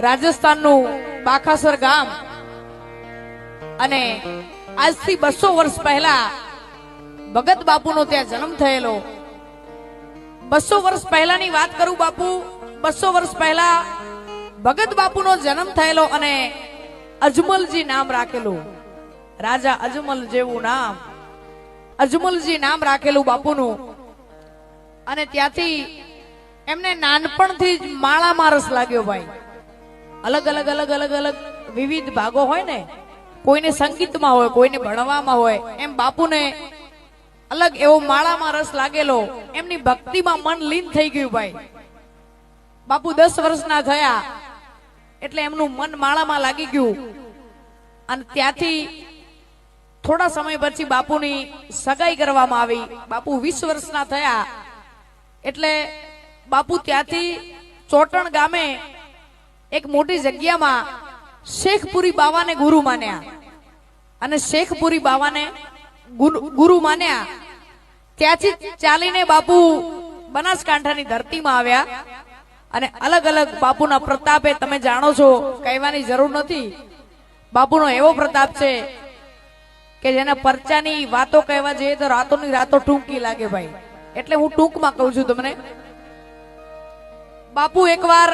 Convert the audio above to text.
રાજસ્થાનનું બાખાસર ગામ અને આજથી 200 વર્ષ પહેલા ભગત બાપુનો ત્યાં જન્મ થયેલો। 200 વર્ષ પહેલાની વાત કરું બાપુ, 200 વર્ષ પહેલા ભગત બાપુનો જન્મ થયેલો અને અજમલજી નામ રાખેલું, રાજા અજમલ જેવું નામ, અજમલજી નામ રાખેલું બાપુનું। અને ત્યાંથી એમને નાનપણથી જ માળામાં રસ લાગ્યો ભાઈ। અલગ અલગ અલગ અલગ અલગ વિવિધ ભાગો હોય ને, કોઈને સંગીતમાં હોય, કોઈને ભણવામાં હોય, એમ બાપુને અલગ એવો માળામાં રસ લાગેલો, એમની ભક્તિમાં મન લીન થઈ ગયું ભાઈ। બાપુ 10 વર્ષના થયા એટલે એમનું મન માળામાં લાગી ગયું અને ત્યાંથી થોડા સમય પછી બાપુની સગાઈ કરવામાં આવી। બાપુ 20 વર્ષના થયા એટલે બાપુ ત્યાંથી ચોટણ ગામે એક મોટી જગ્યામાં શેખપુરી બાવાને ગુરુ માન્યા અને શેખપુરી બાવાને ગુરુ માન્યા। ત્યાંથી ચાલીને બાપુ બનાસકાંઠાની ધરતીમાં આવ્યા અને અલગ અલગ બાપુના પ્રતાપે તમે જાણો છો, કહેવાની જરૂર નથી। બાપુનો એવો પ્રતાપ છે કે જેના પરચાની વાતો કહેવા જઈએ તો રાતોની રાતો ટૂંકી લાગે ભાઈ, એટલે હું ટૂંકમાં કહું છું તમને। બાપુ એકવાર